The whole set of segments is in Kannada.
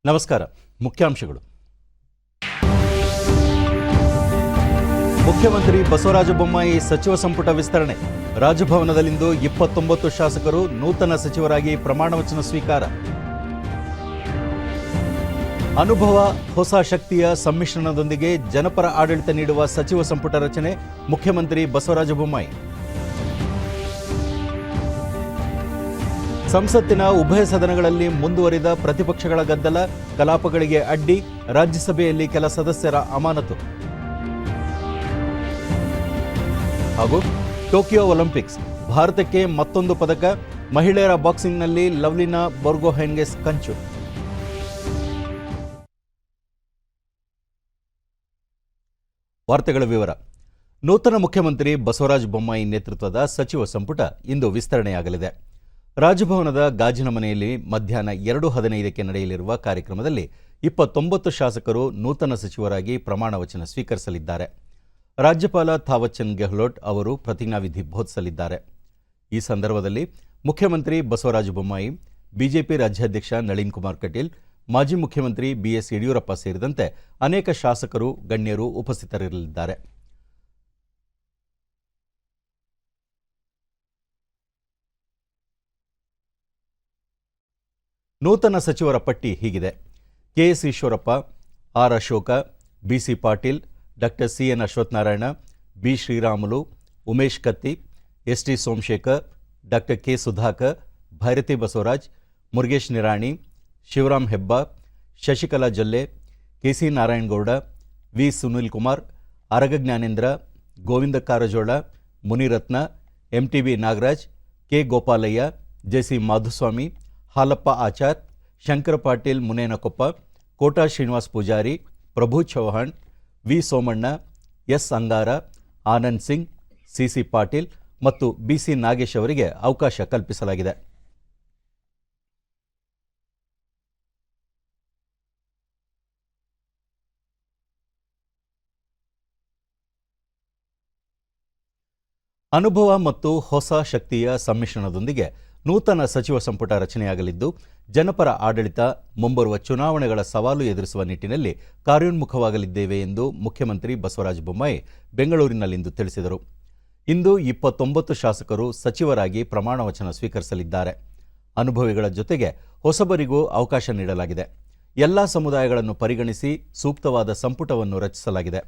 ನಮಸ್ಕಾರ. ಮುಖ್ಯಾಂಶಗಳು. ಮುಖ್ಯಮಂತ್ರಿ ಬಸವರಾಜ ಬೊಮ್ಮಾಯಿ ಸಚಿವ ಸಂಪುಟ ವಿಸ್ತರಣೆ. ರಾಜಭವನದಲ್ಲಿಂದು 29 ಶಾಸಕರು ನೂತನ ಸಚಿವರಾಗಿ ಪ್ರಮಾಣವಚನ ಸ್ವೀಕಾರ. ಅನುಭವ ಹೊಸ ಶಕ್ತಿಯ ಸಮ್ಮಿಶ್ರಣದೊಂದಿಗೆ ಜನಪರ ಆಡಳಿತ ನೀಡುವ ಸಚಿವ ಸಂಪುಟ ರಚನೆ. ಮುಖ್ಯಮಂತ್ರಿ ಬಸವರಾಜ ಬೊಮ್ಮಾಯಿ. ಸಂಸತ್ತಿನ ಉಭಯ ಸದನಗಳಲ್ಲಿ ಮುಂದುವರಿದ ಪ್ರತಿಪಕ್ಷಗಳ ಗದ್ದಲ, ಕಲಾಪಗಳಿಗೆ ಅಡ್ಡಿ, ರಾಜ್ಯಸಭೆಯಲ್ಲಿ ಕೆಲ ಸದಸ್ಯರ ಅಮಾನತು. ಹಾಗೂ ಟೋಕಿಯೋ ಒಲಿಂಪಿಕ್ಸ್, ಭಾರತಕ್ಕೆ ಮತ್ತೊಂದು ಪದಕ. ಮಹಿಳೆಯರ ಬಾಕ್ಸಿಂಗ್ನಲ್ಲಿ ಲವ್ಲಿನಾ ಬೋರ್ಗೊಹೈನ್ಗೆ ಕಂಚು. ವಾರ್ತೆಗಳ ವಿವರ. ನೂತನ ಮುಖ್ಯಮಂತ್ರಿ ಬಸವರಾಜ ಬೊಮ್ಮಾಯಿ ನೇತೃತ್ವದ ಸಚಿವ ಸಂಪುಟ ಇಂದು ವಿಸ್ತರಣೆಯಾಗಲಿದೆ. ರಾಜಭವನದ ಗಾಜಿನ ಮನೆಯಲ್ಲಿ ಮಧ್ಯಾಹ್ನ 2:15ಕ್ಕೆ ನಡೆಯಲಿರುವ ಕಾರ್ಯಕ್ರಮದಲ್ಲಿ 29 ಶಾಸಕರು ನೂತನ ಸಚಿವರಾಗಿ ಪ್ರಮಾಣ ವಚನ ಸ್ವೀಕರಿಸಲಿದ್ದಾರೆ. ರಾಜ್ಯಪಾಲ ಥಾವರ್ಚಂದ್ ಗೆಹ್ಲೋಟ್ ಅವರು ಪ್ರತಿಜ್ಞಾವಿಧಿ ಬೋಧಿಸಲಿದ್ದಾರೆ. ಈ ಸಂದರ್ಭದಲ್ಲಿ ಮುಖ್ಯಮಂತ್ರಿ ಬಸವರಾಜ ಬೊಮ್ಮಾಯಿ, ಬಿಜೆಪಿ ರಾಜ್ಯಾಧ್ಯಕ್ಷ ನಳಿನ್ ಕುಮಾರ್ ಕಟೀಲ್, ಮಾಜಿ ಮುಖ್ಯಮಂತ್ರಿ ಬಿಎಸ್ ಯಡಿಯೂರಪ್ಪ ಸೇರಿದಂತೆ ಅನೇಕ ಶಾಸಕರು, ಗಣ್ಯರು ಉಪಸ್ಥಿತರಿರಲಿದ್ದಾರೆ. ನೂತನ ಸಚಿವರ ಪಟ್ಟಿ ಹೀಗಿದೆ. K S Eshwarappa, R Ashoka, B C Patil, doctor C N Ashwathnarayan, B Sriramulu, Umesh Katti, S T Somashekar, doctor K Sudhakar, Byrathi Basavaraj, Murugesh Nirani, Shivaram Hebbar, Shashikala Jolle, K C Narayana Gowda, V Sunil Kumar, Araga Jnanendra, Govind Karjol, Munirathna, M T B Nagaraj, K Gopalaiah, J C Madhuswamy, Halappa Achar, Shankar Patil Munenakoppa, Kota Srinivas Poojary, Prabhu Chauhan, V Somanna, S Angara, Anand Singh, C C Patil ಮತ್ತು ಬಿಸಿ ನಾಗೇಶ್ ಅವರಿಗೆ ಅವಕಾಶ ಕಲ್ಪಿಸಲಾಗಿದೆ. ಅನುಭವ ಮತ್ತು ಹೊಸ ಶಕ್ತಿಯ ಸಮ್ಮಿಶ್ರಣದೊಂದಿಗೆ ನೂತನ ಸಚಿವ ಸಂಪುಟ ರಚನೆಯಾಗಲಿದ್ದು, ಜನಪರ ಆಡಳಿತ, ಮುಂಬರುವ ಚುನಾವಣೆಗಳ ಸವಾಲು ಎದುರಿಸುವ ನಿಟ್ಟಿನಲ್ಲಿ ಕಾರ್ಯೋನ್ಮುಖವಾಗಲಿದ್ದೇವೆ ಎಂದು ಮುಖ್ಯಮಂತ್ರಿ ಬಸವರಾಜ ಬೊಮ್ಮಾಯಿ ಬೆಂಗಳೂರಿನಲ್ಲಿಂದು ತಿಳಿಸಿದರು. ಇಂದು 29 ಶಾಸಕರು ಸಚಿವರಾಗಿ ಪ್ರಮಾಣ ವಚನ ಸ್ವೀಕರಿಸಲಿದ್ದಾರೆ. ಅನುಭವಿಗಳ ಜೊತೆಗೆ ಹೊಸಬರಿಗೂ ಅವಕಾಶ ನೀಡಲಾಗಿದೆ. ಎಲ್ಲ ಸಮುದಾಯಗಳನ್ನು ಪರಿಗಣಿಸಿ ಸೂಕ್ತವಾದ ಸಂಪುಟವನ್ನು ರಚಿಸಲಾಗಿದೆ.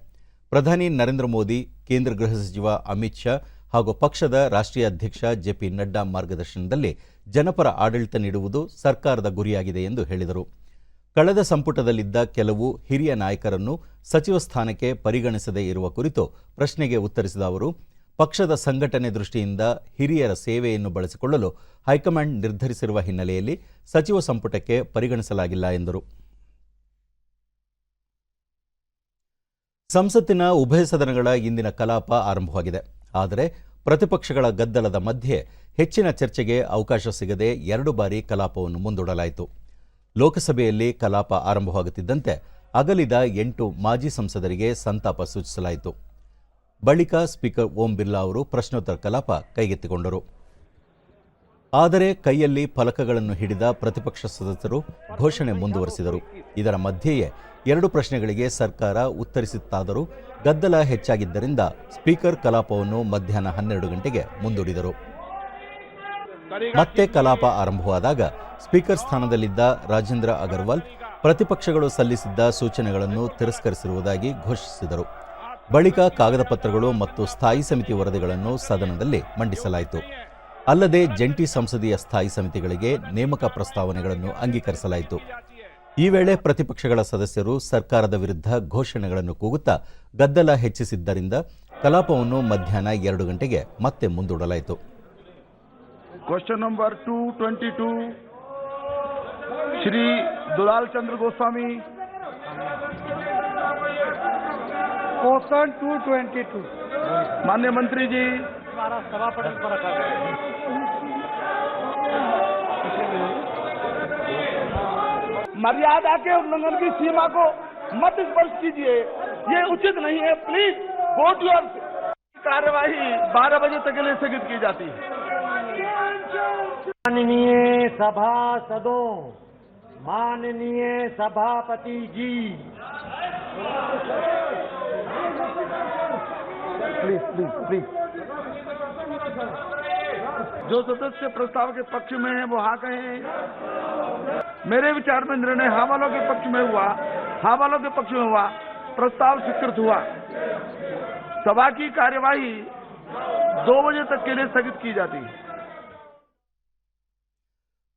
ಪ್ರಧಾನಿ ನರೇಂದ್ರ ಮೋದಿ, ಕೇಂದ್ರ ಗೃಹ ಸಚಿವ ಅಮಿತ್ ಶಾ ಹಾಗೂ ಪಕ್ಷದ ರಾಷ್ಟ್ರೀಯ ಅಧ್ಯಕ್ಷ ಜೆಪಿ ನಡ್ಡಾ ಮಾರ್ಗದರ್ಶನದಲ್ಲಿ ಜನಪರ ಆಡಳಿತ ನೀಡುವುದು ಸರ್ಕಾರದ ಗುರಿಯಾಗಿದೆ ಎಂದು ಹೇಳಿದರು. ಕಳೆದ ಸಂಪುಟದಲ್ಲಿದ್ದ ಕೆಲವು ಹಿರಿಯ ನಾಯಕರನ್ನು ಸಚಿವ ಸ್ಥಾನಕ್ಕೆ ಪರಿಗಣಿಸದೇ ಇರುವ ಕುರಿತು ಪ್ರಶ್ನೆಗೆ ಉತ್ತರಿಸಿದ ಅವರು, ಪಕ್ಷದ ಸಂಘಟನೆ ದೃಷ್ಟಿಯಿಂದ ಹಿರಿಯರ ಸೇವೆಯನ್ನು ಬಳಸಿಕೊಳ್ಳಲು ಹೈಕಮಾಂಡ್ ನಿರ್ಧರಿಸಿರುವ ಹಿನ್ನೆಲೆಯಲ್ಲಿ ಸಚಿವ ಸಂಪುಟಕ್ಕೆ ಪರಿಗಣಿಸಲಾಗಿಲ್ಲ ಎಂದರು. ಸಂಸತ್ತಿನ ಉಭಯ ಸದನಗಳ ಇಂದಿನ ಕಲಾಪ ಆರಂಭವಾಗಿದೆ. ಆದರೆ ಪ್ರತಿಪಕ್ಷಗಳ ಗದ್ದಲದ ಮಧ್ಯೆ ಹೆಚ್ಚಿನ ಚರ್ಚೆಗೆ ಅವಕಾಶ ಸಿಗದೆ 2 ಬಾರಿ ಕಲಾಪವನ್ನು ಮುಂದೂಡಲಾಯಿತು. ಲೋಕಸಭೆಯಲ್ಲಿ ಕಲಾಪ ಆರಂಭವಾಗುತ್ತಿದ್ದಂತೆ ಅಗಲಿದ 8 ಮಾಜಿ ಸಂಸದರಿಗೆ ಸಂತಾಪ ಸೂಚಿಸಲಾಯಿತು. ಬಳಿಕ ಸ್ಪೀಕರ್ ಓಂ ಬಿರ್ಲಾ ಅವರು ಪ್ರಶ್ನೋತ್ತರ ಕಲಾಪ ಕೈಗೆತ್ತಿಕೊಂಡರು. ಆದರೆ ಕೈಯಲ್ಲಿ ಫಲಕಗಳನ್ನು ಹಿಡಿದ ಪ್ರತಿಪಕ್ಷ ಸದಸ್ಯರು ಘೋಷಣೆ ಮುಂದುವರೆಸಿದರು. ಇದರ ಮಧ್ಯೆಯೇ 2 ಪ್ರಶ್ನೆಗಳಿಗೆ ಸರ್ಕಾರ ಉತ್ತರಿಸುತ್ತಾದರೂ ಗದ್ದಲ ಹೆಚ್ಚಾಗಿದ್ದರಿಂದ ಸ್ಪೀಕರ್ ಕಲಾಪವನ್ನು ಮಧ್ಯಾಹ್ನ 12 ಗಂಟೆಗೆ ಮುಂದೂಡಿದರು. ಮತ್ತೆ ಕಲಾಪ ಆರಂಭವಾದಾಗ ಸ್ಪೀಕರ್ ಸ್ಥಾನದಲ್ಲಿದ್ದ ರಾಜೇಂದ್ರ ಅಗರ್ವಾಲ್ ಪ್ರತಿಪಕ್ಷಗಳು ಸಲ್ಲಿಸಿದ್ದ ಸೂಚನೆಗಳನ್ನು ತಿರಸ್ಕರಿಸಿರುವುದಾಗಿ ಘೋಷಿಸಿದರು. ಬಳಿಕ ಕಾಗದ ಪತ್ರಗಳು ಮತ್ತು ಸ್ಥಾಯಿ ಸಮಿತಿ ವರದಿಗಳನ್ನು ಸದನದಲ್ಲಿ ಮಂಡಿಸಲಾಯಿತು. ಅಲ್ಲದೆ ಜಂಟಿ ಸಂಸದೀಯ ಸ್ಥಾಯಿ ಸಮಿತಿಗಳಿಗೆ ನೇಮಕ ಪ್ರಸ್ತಾವನೆಗಳನ್ನು ಅಂಗೀಕರಿಸಲಾಯಿತು. ಈ ವೇಳೆ ಪ್ರತಿಪಕ್ಷಗಳ ಸದಸ್ಯರು ಸರ್ಕಾರದ ವಿರುದ್ಧ ಘೋಷಣೆಗಳನ್ನು ಕೂಗುತ್ತಾ ಗದ್ದಲ ಹೆಚ್ಚಿಸಿದ್ದರಿಂದ ಕಲಾಪವನ್ನು ಮಧ್ಯಾಹ್ನ 2 ಗಂಟೆಗೆ ಮತ್ತೆ ಮುಂದೂಡಲಾಯಿತು. ಕ್ವೆಶ್ಚನ್ ನಂಬರ್ 222 ಶ್ರೀ ದುಲಾಲ್ ಚಂದ್ರ ಗೋಸ್ವಾಮಿ. क्वेश्चन 222 माननीय मंत्री जी, मर्यादा के उल्लंघन की सीमा को मत स्पर्श कीजिए, ये उचित नहीं है. Please go to your. कार्यवाही 12 बजे तक के लिए स्थगित की जाती है. माननीय सभासदों, माननीय सभापति जी, प्लीज जो सदस्य प्रस्ताव के पक्ष में है वो हाँ कहें। मेरे विचार में निर्णय हाँ वालों के पक्ष में हुआ, हाँ वालों के पक्ष में हुआ, प्रस्ताव स्वीकृत हुआ। सभा की कार्यवाही 2 बजे तक के लिए स्थगित की जाती है।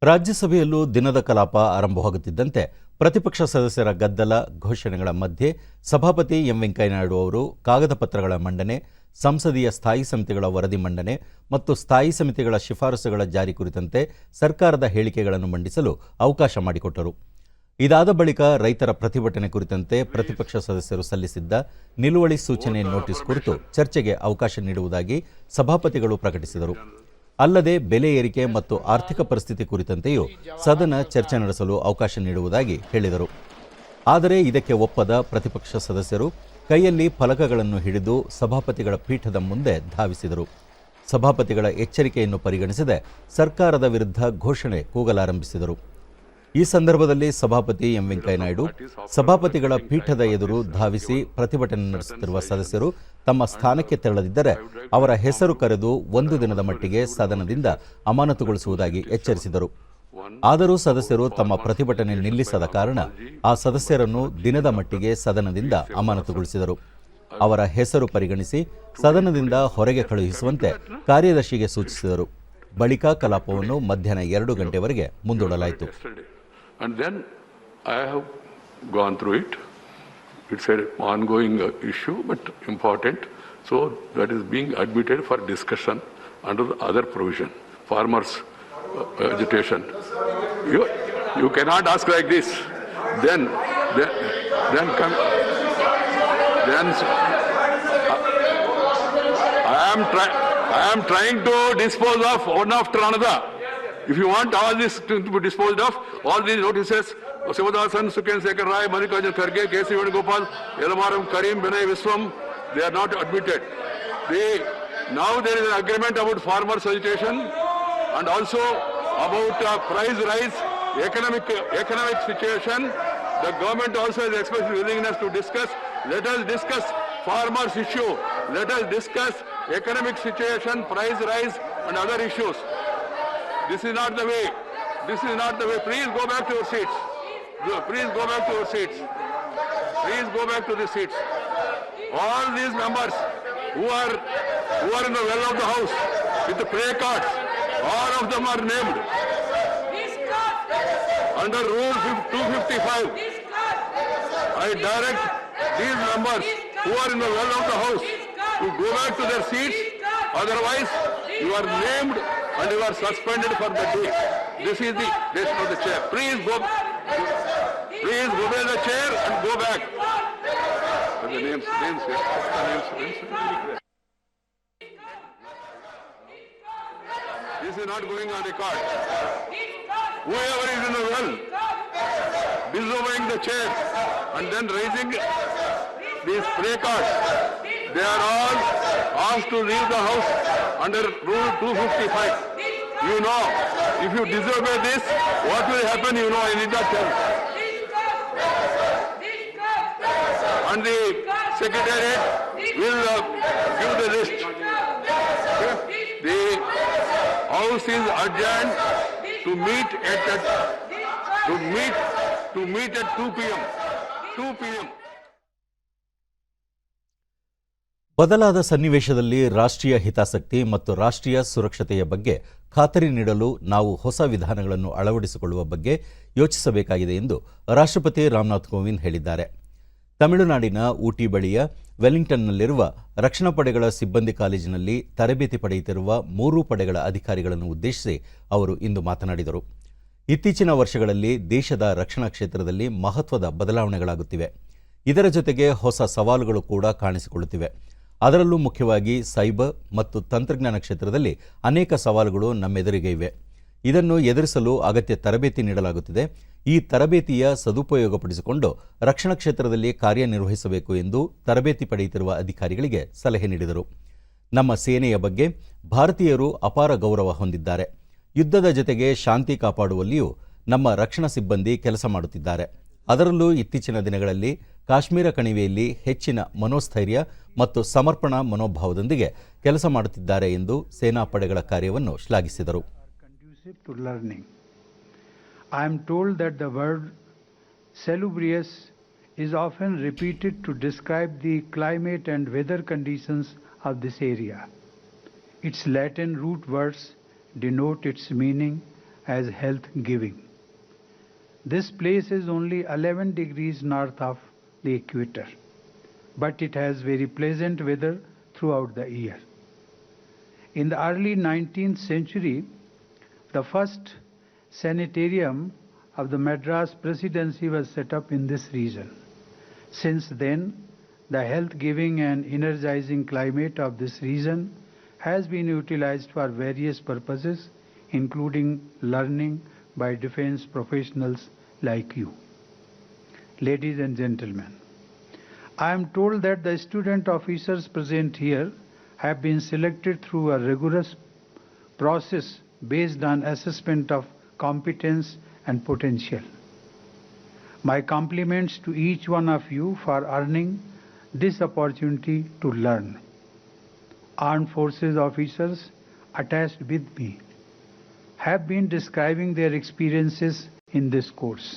ರಾಜ್ಯಸಭೆಯಲ್ಲೂ ದಿನದ ಕಲಾಪ ಆರಂಭವಾಗುತ್ತಿದ್ದಂತೆ ಪ್ರತಿಪಕ್ಷ ಸದಸ್ಯರ ಗದ್ದಲ ಘೋಷಣೆಗಳ ಮಧ್ಯೆ ಸಭಾಪತಿ ಎಂ ವೆಂಕಯ್ಯನಾಯ್ಡು ಅವರು ಕಾಗದ ಪತ್ರಗಳ ಮಂಡನೆ, ಸಂಸದೀಯ ಸ್ಥಾಯಿ ಸಮಿತಿಗಳ ವರದಿ ಮಂಡನೆ ಮತ್ತು ಸ್ಥಾಯಿ ಸಮಿತಿಗಳ ಶಿಫಾರಸುಗಳ ಜಾರಿ ಕುರಿತಂತೆ ಸರ್ಕಾರದ ಹೇಳಿಕೆಗಳನ್ನು ಮಂಡಿಸಲು ಅವಕಾಶ ಮಾಡಿಕೊಟ್ಟರು. ಇದಾದ ಬಳಿಕ ರೈತರ ಪ್ರತಿಭಟನೆ ಕುರಿತಂತೆ ಪ್ರತಿಪಕ್ಷ ಸದಸ್ಯರು ಸಲ್ಲಿಸಿದ್ದ ನಿಲುವಳಿ ಸೂಚನೆ ನೋಟಿಸ್ ಕುರಿತು ಚರ್ಚೆಗೆ ಅವಕಾಶ ನೀಡುವುದಾಗಿ ಸಭಾಪತಿಗಳು ಪ್ರಕಟಿಸಿದರು. ಅಲ್ಲದೆ ಬೆಲೆ ಏರಿಕೆ ಮತ್ತು ಆರ್ಥಿಕ ಪರಿಸ್ಥಿತಿ ಕುರಿತಂತೆಯೂ ಸದನ ಚರ್ಚೆ ನಡೆಸಲು ಅವಕಾಶ ನೀಡುವುದಾಗಿ ಹೇಳಿದರು. ಆದರೆ ಇದಕ್ಕೆ ಒಪ್ಪದ ಪ್ರತಿಪಕ್ಷ ಸದಸ್ಯರು ಕೈಯಲ್ಲಿ ಫಲಕಗಳನ್ನು ಹಿಡಿದು ಸಭಾಪತಿಗಳ ಪೀಠದ ಮುಂದೆ ಧಾವಿಸಿದರು. ಸಭಾಪತಿಗಳ ಎಚ್ಚರಿಕೆಯನ್ನು ಪರಿಗಣಿಸದೆ ಸರ್ಕಾರದ ವಿರುದ್ಧ ಘೋಷಣೆ ಕೂಗಲಾರಂಭಿಸಿದರು. ಈ ಸಂದರ್ಭದಲ್ಲಿ ಸಭಾಪತಿ ಎಂ ವೆಂಕಯ್ಯನಾಯ್ಡು ಸಭಾಪತಿಗಳ ಪೀಠದ ಎದುರು ಧಾವಿಸಿ ಪ್ರತಿಭಟನೆ ನಡೆಸುತ್ತಿರುವ ಸದಸ್ಯರು ತಮ್ಮ ಸ್ಥಾನಕ್ಕೆ ತೆರಳದಿದ್ದರೆ ಅವರ ಹೆಸರು ಕರೆದು 1 ದಿನದ ಮಟ್ಟಿಗೆ ಸದನದಿಂದ ಅಮಾನತುಗೊಳಿಸುವುದಾಗಿ ಎಚ್ಚರಿಸಿದರು. ಆದರೂ ಸದಸ್ಯರು ತಮ್ಮ ಪ್ರತಿಭಟನೆ ನಿಲ್ಲಿಸದ ಕಾರಣ ಆ ಸದಸ್ಯರನ್ನು ದಿನದ ಮಟ್ಟಿಗೆ ಸದನದಿಂದ ಅಮಾನತುಗೊಳಿಸಿದರು. ಅವರ ಹೆಸರು ಪರಿಗಣಿಸಿ ಸದನದಿಂದ ಹೊರಗೆ ಕಳುಹಿಸುವಂತೆ ಕಾರ್ಯದರ್ಶಿಗೆ ಸೂಚಿಸಿದರು. ಬಳಿಕ ಕಲಾಪವನ್ನು ಮಧ್ಯಾಹ್ನ 2 ಗಂಟೆವರೆಗೆ ಮುಂದೂಡಲಾಯಿತು. And then I have gone through it. It's an ongoing issue, but important. So that is being admitted for discussion under the other provision. Farmers' agitation. You cannot ask like this. Then come. Then I am trying to dispose of one after another. If you want all this to be disposed of, all these notices, Sivadasan, Sukhen Sekhar Rai, Mallikarjun Kharge, K.C. Venugopal, Yellamaram, Karim, Binay Viswam, they are not admitted. Now there is an agreement about farmers' agitation and also about price rise, economic situation. The government also has expressed willingness to discuss. Let us discuss farmers' issue. Let us discuss economic situation, price rise and other issues. This is not the way. This is not the way. Please go back to your seats. Please go back to your seats. Please go back to the seats. All these members who are in the well of the house with the placards, all of them are named under Rule 255. I direct these members who are in the well of the house to go back to their seats. Otherwise, you are named and you are suspended for the day. This is the decision of the chair. Please obey the chair and go back. And the names. This is not going on record. Whoever is in the well, disobeying the chair and then raising these placards, they are all asked to leave the house under Rule 255. You know, if you disobey this, what will happen, you know, I need not tell. And the Secretariat will give the list. The House is adjourned to meet at 2 p.m. 2 p.m. ಬದಲಾದ ಸನ್ನಿವೇಶದಲ್ಲಿ ರಾಷ್ಟ್ರೀಯ ಹಿತಾಸಕ್ತಿ ಮತ್ತು ರಾಷ್ಟ್ರೀಯ ಸುರಕ್ಷತೆಯ ಬಗ್ಗೆ ಖಾತರಿ ನೀಡಲು ನಾವು ಹೊಸ ವಿಧಾನಗಳನ್ನು ಅಳವಡಿಸಿಕೊಳ್ಳುವ ಬಗ್ಗೆ ಯೋಚಿಸಬೇಕಾಗಿದೆ ಎಂದು ರಾಷ್ಟ್ರಪತಿ ರಾಮನಾಥ್ ಕೋವಿಂದ್ ಹೇಳಿದ್ದಾರೆ. ತಮಿಳುನಾಡಿನ ಊಟಿ ಬಳಿಯ ವೆಲ್ಲಿಂಗ್ಟನ್ನಲ್ಲಿರುವ ರಕ್ಷಣಾ ಪಡೆಗಳ ಸಿಬ್ಬಂದಿ ಕಾಲೇಜಿನಲ್ಲಿ ತರಬೇತಿ ಪಡೆಯುತ್ತಿರುವ 3 ಪಡೆಗಳ ಅಧಿಕಾರಿಗಳನ್ನು ಉದ್ದೇಶಿಸಿ ಅವರು ಇಂದು ಮಾತನಾಡಿದರು. ಇತ್ತೀಚಿನ ವರ್ಷಗಳಲ್ಲಿ ದೇಶದ ರಕ್ಷಣಾ ಕ್ಷೇತ್ರದಲ್ಲಿ ಮಹತ್ವದ ಬದಲಾವಣೆಗಳಾಗುತ್ತಿವೆ. ಇದರ ಜೊತೆಗೆ ಹೊಸ ಸವಾಲುಗಳು ಕೂಡ ಕಾಣಿಸಿಕೊಳ್ಳುತ್ತಿವೆ. ಅದರಲ್ಲೂ ಮುಖ್ಯವಾಗಿ ಸೈಬರ್ ಮತ್ತು ತಂತ್ರಜ್ಞಾನ ಕ್ಷೇತ್ರದಲ್ಲಿ ಅನೇಕ ಸವಾಲುಗಳು ನಮ್ಮೆದುರಿಗೆ ಇವೆ. ಇದನ್ನು ಎದುರಿಸಲು ಅಗತ್ಯ ತರಬೇತಿ ನೀಡಲಾಗುತ್ತಿದೆ. ಈ ತರಬೇತಿಯ ಸದುಪಯೋಗಪಡಿಸಿಕೊಂಡು ರಕ್ಷಣಾ ಕ್ಷೇತ್ರದಲ್ಲಿ ಕಾರ್ಯನಿರ್ವಹಿಸಬೇಕು ಎಂದು ತರಬೇತಿ ಪಡೆಯುತ್ತಿರುವ ಅಧಿಕಾರಿಗಳಿಗೆ ಸಲಹೆ ನೀಡಿದರು. ನಮ್ಮ ಸೇನೆಯ ಬಗ್ಗೆ ಭಾರತೀಯರು ಅಪಾರ ಗೌರವ ಹೊಂದಿದ್ದಾರೆ. ಯುದ್ಧದ ಜೊತೆಗೆ ಶಾಂತಿ ಕಾಪಾಡುವಲ್ಲಿಯೂ ನಮ್ಮ ರಕ್ಷಣಾ ಸಿಬ್ಬಂದಿ ಕೆಲಸ ಮಾಡುತ್ತಿದ್ದಾರೆ. ಅದರಲ್ಲೂ ಇತ್ತೀಚಿನ ದಿನಗಳಲ್ಲಿ ಕಾಶ್ಮೀರ ಕಣಿವೆಯಲ್ಲಿ ಹೆಚ್ಚಿನ ಮನೋಸ್ಥೈರ್ಯ ಮತ್ತು ಸಮರ್ಪಣಾ ಮನೋಭಾವದೊಂದಿಗೆ ಕೆಲಸ ಮಾಡುತ್ತಿದ್ದಾರೆ ಎಂದು ಸೇನಾ ಪಡೆಗಳ ಕಾರ್ಯವನ್ನು ಶ್ಲಾಘಿಸಿದರು. Conducive to learning. I am told that the word salubrious is often repeated to describe the climate and weather conditions of this area. Its Latin root words denote its meaning as health giving. This place is only 11 degrees north of the equator, but it has very pleasant weather throughout the year. In the early 19th century, the first sanitarium of the Madras Presidency was set up in this region. Since then, the health-giving and energizing climate of this region has been utilized for various purposes, including learning by defense professionals like you. Ladies and gentlemen, I am told that the student officers present here have been selected through a rigorous process based on assessment of competence and potential. My compliments to each one of you for earning this opportunity to learn. Armed Forces officers attached with me have been describing their experiences in this course.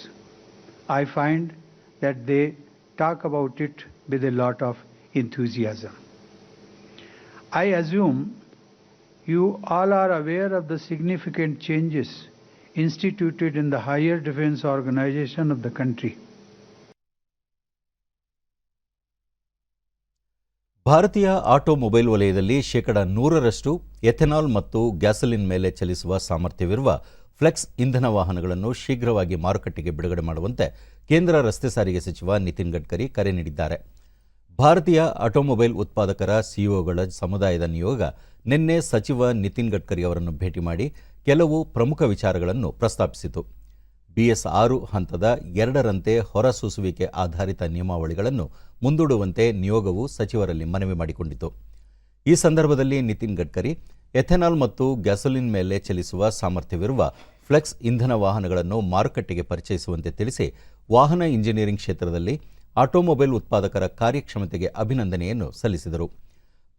I find that they talk about it with a lot of enthusiasm. I assume you all are aware of the significant changes instituted in the higher defense organization of the country. ಭಾರತೀಯ ಆಟೋಮೊಬೈಲ್ ವಲಯದಲ್ಲಿ 100% ಎಥೆನಾಲ್ ಮತ್ತು ಗ್ಯಾಸೋಲಿನ್ ಮೇಲೆ ಚಲಿಸುವ ಸಾಮರ್ಥ್ಯವಿರುವ ಫ್ಲೆಕ್ಸ್ ಇಂಧನ ವಾಹನಗಳನ್ನು ಶೀಘ್ರವಾಗಿ ಮಾರುಕಟ್ಟೆಗೆ ಬಿಡುಗಡೆ ಮಾಡುವಂತೆ ಕೇಂದ್ರ ರಸ್ತೆ ಸಾರಿಗೆ ಸಚಿವ ನಿತಿನ್ ಗಡ್ಕರಿ ಕರೆ ನೀಡಿದ್ದಾರೆ. ಭಾರತೀಯ ಆಟೋಮೊಬೈಲ್ ಉತ್ಪಾದಕರ ಸಿಇಒಗಳ ಸಮುದಾಯದ ನಿಯೋಗ ನಿನ್ನೆ ಸಚಿವ ನಿತಿನ್ ಗಡ್ಕರಿ ಅವರನ್ನು ಭೇಟಿ ಮಾಡಿ ಕೆಲವು ಪ್ರಮುಖ ವಿಚಾರಗಳನ್ನು ಪ್ರಸ್ತಾಪಿಸಿತು. BS6 ಹಂತದ 2ರಂತೆ ಹೊರಸೂಸುವಿಕೆ ಆಧಾರಿತ ನಿಯಮಾವಳಿಗಳನ್ನು ಮುಂದೂಡುವಂತೆ ನಿಯೋಗವು ಸಚಿವರಲ್ಲಿ ಮನವಿ ಮಾಡಿಕೊಂಡಿತು. ಈ ಸಂದರ್ಭದಲ್ಲಿ ನಿತಿನ್ ಗಡ್ಕರಿ ಎಥೆನಾಲ್ ಮತ್ತು ಗ್ಯಾಸೋಲಿನ್ ಮೇಲೆ ಚಲಿಸುವ ಸಾಮರ್ಥ್ಯವಿರುವ ಫ್ಲೆಕ್ಸ್ ಇಂಧನ ವಾಹನಗಳನ್ನು ಮಾರುಕಟ್ಟೆಗೆ ಪರಿಚಯಿಸುವಂತೆ ತಿಳಿಸಿ ವಾಹನ ಇಂಜಿನಿಯರಿಂಗ್ ಕ್ಷೇತ್ರದಲ್ಲಿ ಆಟೋಮೊಬೈಲ್ ಉತ್ಪಾದಕರ ಕಾರ್ಯಕ್ಷಮತೆಗೆ ಅಭಿನಂದನೆಯನ್ನು ಸಲ್ಲಿಸಿದರು.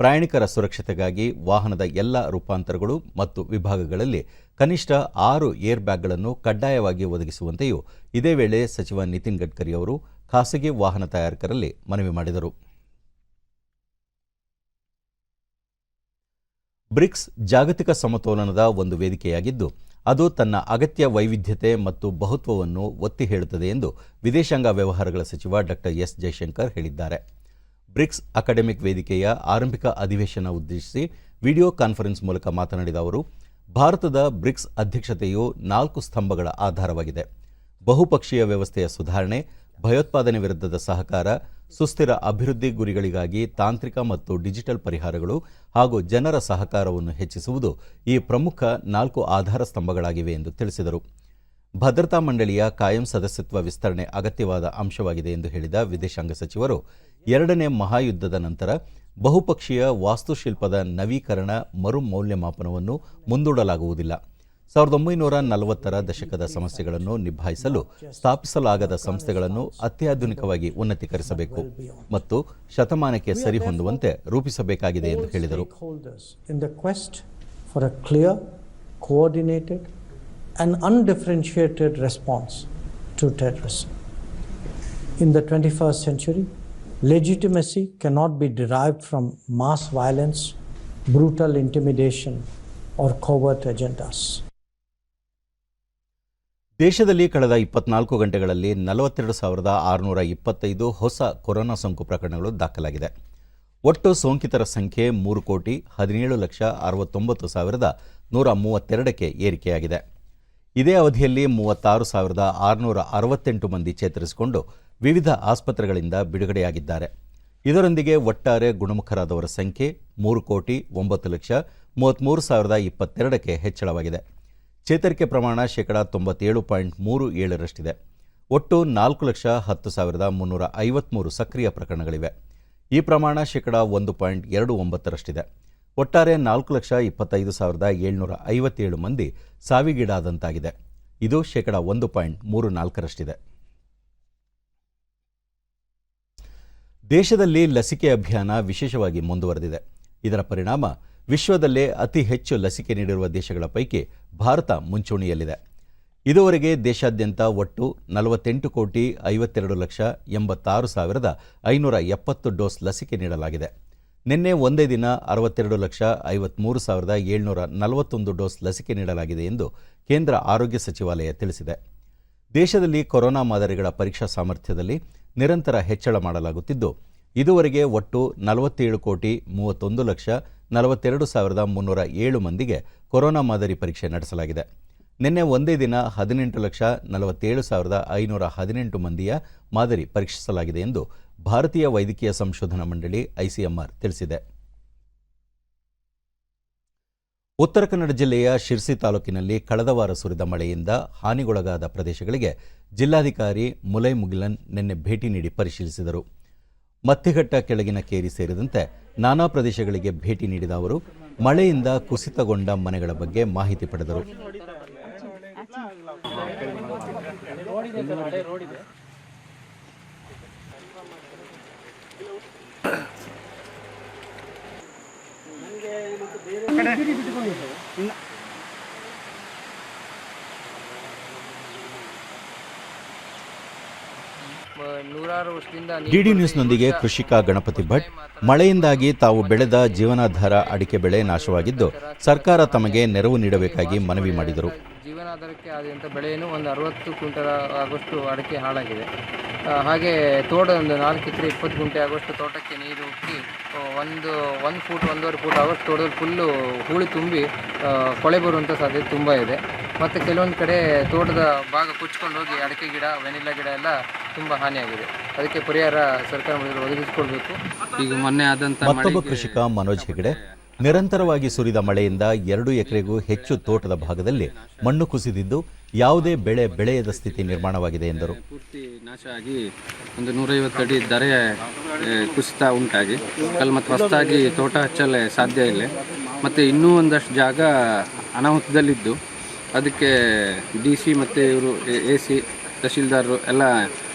ಪ್ರಯಾಣಿಕರ ಸುರಕ್ಷತೆಗಾಗಿ ವಾಹನದ ಎಲ್ಲ ರೂಪಾಂತರಗಳು ಮತ್ತು ವಿಭಾಗಗಳಲ್ಲಿ ಕನಿಷ್ಠ 6 ಏರ್ ಬ್ಯಾಗ್ಗಳನ್ನು ಕಡ್ಡಾಯವಾಗಿ ಒದಗಿಸುವಂತೆಯೂ ಇದೇ ವೇಳೆ ಸಚಿವ ನಿತಿನ್ ಗಡ್ಕರಿ ಅವರು ಖಾಸಗಿ ವಾಹನ ತಯಾರಕರಲ್ಲಿ ಮನವಿ ಮಾಡಿದರು. ಬ್ರಿಕ್ಸ್ ಜಾಗತಿಕ ಸಮತೋಲನದ ಒಂದು ವೇದಿಕೆಯಾಗಿದ್ದು ಅದು ತನ್ನ ಅಗತ್ಯ ವೈವಿಧ್ಯತೆ ಮತ್ತು ಬಹುತ್ವವನ್ನು ಒತ್ತಿ ಹೇಳುತ್ತದೆ ಎಂದು ವಿದೇಶಾಂಗ ವ್ಯವಹಾರಗಳ ಸಚಿವ ಡಾಕ್ಟರ್ ಎಸ್ ಜೈಶಂಕರ್ ಹೇಳಿದ್ದಾರೆ. ಬ್ರಿಕ್ಸ್ ಅಕಾಡೆಮಿಕ್ ವೇದಿಕೆಯ ಆರಂಭಿಕ ಅಧಿವೇಶನ ಉದ್ದೇಶಿಸಿ ವಿಡಿಯೋ ಕಾನ್ಫರೆನ್ಸ್ ಮೂಲಕ ಮಾತನಾಡಿದ ಅವರು, ಭಾರತದ ಬ್ರಿಕ್ಸ್ ಅಧ್ಯಕ್ಷತೆಯು 4 ಸ್ತಂಭಗಳ ಆಧಾರವಾಗಿದೆ. ಬಹುಪಕ್ಷೀಯ ವ್ಯವಸ್ಥೆಯ ಸುಧಾರಣೆ, ಭಯೋತ್ಪಾದನೆ ವಿರುದ್ಧದ ಸಹಕಾರ, ಸುಸ್ಥಿರ ಅಭಿವೃದ್ಧಿ ಗುರಿಗಳಿಗಾಗಿ ತಾಂತ್ರಿಕ ಮತ್ತು ಡಿಜಿಟಲ್ ಪರಿಹಾರಗಳು ಹಾಗೂ ಜನರ ಸಹಕಾರವನ್ನು ಹೆಚ್ಚಿಸುವುದು ಈ ಪ್ರಮುಖ 4 ಆಧಾರ ಸ್ತಂಭಗಳಾಗಿವೆ ಎಂದು ತಿಳಿಸಿದರು. ಭದ್ರತಾ ಮಂಡಳಿಯ ಕಾಯಂ ಸದಸ್ಯತ್ವ ವಿಸ್ತರಣೆ ಅಗತ್ಯವಾದ ಅಂಶವಾಗಿದೆ ಎಂದು ಹೇಳಿದ ವಿದೇಶಾಂಗ ಸಚಿವರು, 2ನೇ ಮಹಾಯುದ್ಧದ ನಂತರ ಬಹುಪಕ್ಷೀಯ ವಾಸ್ತುಶಿಲ್ಪದ ನವೀಕರಣ ಮರು ಮೌಲ್ಯಮಾಪನವನ್ನು ಮುಂದೂಡಲಾಗುವುದಿಲ್ಲ. 1940ರ ದಶಕದ ಸಮಸ್ಯೆಗಳನ್ನು ನಿಭಾಯಿಸಲು ಸ್ಥಾಪಿಸಲಾಗದ ಸಂಸ್ಥೆಗಳನ್ನು ಅತ್ಯಾಧುನಿಕವಾಗಿ ಉನ್ನತೀಕರಿಸಬೇಕು ಮತ್ತು ಶತಮಾನಕ್ಕೆ ಸರಿಹೊಂದುವಂತೆ ರೂಪಿಸಬೇಕಾಗಿದೆ ಎಂದು ಹೇಳಿದರು. An undifferentiated response to terrorism. In the 21st century, legitimacy cannot be derived from mass violence, brutal intimidation, or covert agendas. ದೇಶದಲ್ಲಿ ಕಳೆದ 24 ಗಂಟೆಗಳಲ್ಲಿ 42,625 ಹೊಸ ಕೊರೋನಾ ಸೋಂಕು ಪ್ರಕರಣಗಳು ದಾಖಲಾಗಿದೆ. ಒಟ್ಟು ಸೋಂಕಿತರ ಸಂಖ್ಯೆ 3,17,69,132ಕ್ಕೆ ಏರಿಕೆಯಾಗಿದೆ. ಇದೇ ಅವಧಿಯಲ್ಲಿ 36,668 ಮಂದಿ ಚೇತರಿಸಿಕೊಂಡು ವಿವಿಧ ಆಸ್ಪತ್ರೆಗಳಿಂದ ಬಿಡುಗಡೆಯಾಗಿದ್ದಾರೆ. ಇದರೊಂದಿಗೆ ಒಟ್ಟಾರೆ ಗುಣಮುಖರಾದವರ ಸಂಖ್ಯೆ 3,09,33,022ಕ್ಕೆ ಹೆಚ್ಚಳವಾಗಿದೆ. ಚೇತರಿಕೆ ಪ್ರಮಾಣ 97.37%ರಷ್ಟಿದೆ. ಒಟ್ಟು 4,10,353 ಸಕ್ರಿಯ ಪ್ರಕರಣಗಳಿವೆ. ಈ ಪ್ರಮಾಣ 1.29%ರಷ್ಟಿದೆ. ಒಟ್ಟಾರೆ 4,25,757 ಮಂದಿ ಸಾವಿಗೀಡಾದಂತಾಗಿದೆ. ಇದು 1.34%. ದೇಶದಲ್ಲಿ ಲಸಿಕೆ ಅಭಿಯಾನ ವಿಶೇಷವಾಗಿ ಮುಂದುವರೆದಿದೆ. ಇದರ ಪರಿಣಾಮ ವಿಶ್ವದಲ್ಲೇ ಅತಿ ಹೆಚ್ಚು ಲಸಿಕೆ ನೀಡಿರುವ ದೇಶಗಳ ಪೈಕಿ ಭಾರತ ಮುಂಚೂಣಿಯಲ್ಲಿದೆ. ಇದುವರೆಗೆ ದೇಶಾದ್ಯಂತ ಒಟ್ಟು 48,86,86,570 ಡೋಸ್ ಲಸಿಕೆ ನೀಡಲಾಗಿದೆ. ನಿನ್ನೆ ಒಂದೇ ದಿನ 62,53,741 ಡೋಸ್ ಲಸಿಕೆ ನೀಡಲಾಗಿದೆ ಎಂದು ಕೇಂದ್ರ ಆರೋಗ್ಯ ಸಚಿವಾಲಯ ತಿಳಿಸಿದೆ. ದೇಶದಲ್ಲಿ ಕೊರೋನಾ ಮಾದರಿಗಳ ಪರೀಕ್ಷಾ ಸಾಮರ್ಥ್ಯದಲ್ಲಿ ನಿರಂತರ ಹೆಚ್ಚಳ ಮಾಡಲಾಗುತ್ತಿದ್ದು, ಇದುವರೆಗೆ ಒಟ್ಟು 47,31,42,307 ಮಂದಿಗೆ ಕೊರೋನಾ ಮಾದರಿ ಪರೀಕ್ಷೆ ನಡೆಸಲಾಗಿದೆ. ನಿನ್ನೆ ಒಂದೇ ದಿನ 18,47,518 ಮಂದಿಯ ಮಾದರಿ ಪರೀಕ್ಷಿಸಲಾಗಿದೆ ಎಂದು ಭಾರತೀಯ ವೈದ್ಯಕೀಯ ಸಂಶೋಧನಾ ಮಂಡಳಿ ICMR ತಿಳಿಸಿದೆ. ಉತ್ತರ ಕನ್ನಡ ಜಿಲ್ಲೆಯ ಶಿರ್ಸಿ ತಾಲೂಕಿನಲ್ಲಿ ಕಳೆದ ವಾರ ಸುರಿದ ಮಳೆಯಿಂದ ಹಾನಿಗೊಳಗಾದ ಪ್ರದೇಶಗಳಿಗೆ ಜಿಲ್ಲಾಧಿಕಾರಿ ಮುಲೈ ಮುಗಿಲನ್ ನಿನ್ನೆ ಭೇಟಿ ನೀಡಿ ಪರಿಶೀಲಿಸಿದರು. ಮತ್ತಿಘಟ್ಟ ಕೆಳಗಿನ ಕೇರಿ ಸೇರಿದಂತೆ ನಾನಾ ಪ್ರದೇಶಗಳಿಗೆ ಭೇಟಿ ನೀಡಿದ ಅವರು ಮಳೆಯಿಂದ ಕುಸಿತಗೊಂಡ ಮನೆಗಳ ಬಗ್ಗೆ ಮಾಹಿತಿ ಪಡೆದರು. ಡಿಡಿ ನ್ಯೂಸ್ನೊಂದಿಗೆ ಕೃಷಿಕ ಗಣಪತಿ ಭಟ್, ಮಳೆಯಿಂದಾಗಿ ತಾವು ಬೆಳೆದ ಜೀವನಾಧಾರ ಅಡಿಕೆ ಬೆಳೆ ನಾಶವಾಗಿದ್ದು, ಸರ್ಕಾರ ತಮಗೆ ನೆರವು ನೀಡಬೇಕಾಗಿ ಮನವಿ ಮಾಡಿದರು. ಜೀವನಾಧಾರಕ್ಕೆ ಆದಂಥ ಬೆಳೆಯನ್ನು ಒಂದು 60 ಕ್ವಿಂಟಲ್ ಆಗೋಷ್ಟು ಅಡಿಕೆ ಹಾಳಾಗಿದೆ. ಹಾಗೆ ತೋಟ ಒಂದು 4 ಎಕರೆ 20 ಗುಂಟೆ ಆಗೋಷ್ಟು ತೋಟಕ್ಕೆ ನೀರು ಉಕ್ಕಿ 1 ಫೂಟ್ 1.5 ಫೂಟ್ ಆಗೋಷ್ಟು ತೋಟದಲ್ಲಿ ಫುಲ್ಲು ಹೂಳಿ ತುಂಬಿ ಕೊಳೆ ಬರುವಂಥ ಸಾಧ್ಯತೆ ತುಂಬ ಇದೆ. ಮತ್ತು ಕೆಲವೊಂದು ಕಡೆ ತೋಟದ ಭಾಗ ಕೊಚ್ಕೊಂಡು ಹೋಗಿ ಅಡಿಕೆ ಗಿಡ, ವೆನಿಲ್ಲಾ ಗಿಡ ಎಲ್ಲ ತುಂಬ ಹಾನಿಯಾಗಿದೆ. ಅದಕ್ಕೆ ಪರಿಹಾರ ಸರ್ಕಾರ ಒದಗಿಸಿಕೊಳ್ಬೇಕು. ಈಗ ಮೊನ್ನೆ ಆದಂಥ ಮತ್ತೊಬ್ಬ ಕೃಷಿಕ ಮನೋಜ್ ಹೆಗಡೆ, ನಿರಂತರವಾಗಿ ಸುರಿದ ಮಳೆಯಿಂದ 2 ಎಕರೆಗೂ ಹೆಚ್ಚು ತೋಟದ ಭಾಗದಲ್ಲಿ ಮಣ್ಣು ಕುಸಿದಿದ್ದು ಯಾವುದೇ ಬೆಳೆ ಬೆಳೆಯದ ಸ್ಥಿತಿ ನಿರ್ಮಾಣವಾಗಿದೆ ಎಂದರು. ಪೂರ್ತಿ ನಾಶ ಆಗಿ ಒಂದು 150 ಅಡಿ ದರೆ ಕುಸಿತ ಉಂಟಾಗಿ ಮತ್ತು ಹೊಸದಾಗಿ ತೋಟ ಹಚ್ಚಲು ಸಾಧ್ಯ ಇಲ್ಲ. ಮತ್ತು ಇನ್ನೂ ಒಂದಷ್ಟು ಜಾಗ ಅನಾಹುತದಲ್ಲಿದ್ದು ಅದಕ್ಕೆ DC ಮತ್ತು ಇವರು AC ತಹಶೀಲ್ದಾರರು ಎಲ್ಲ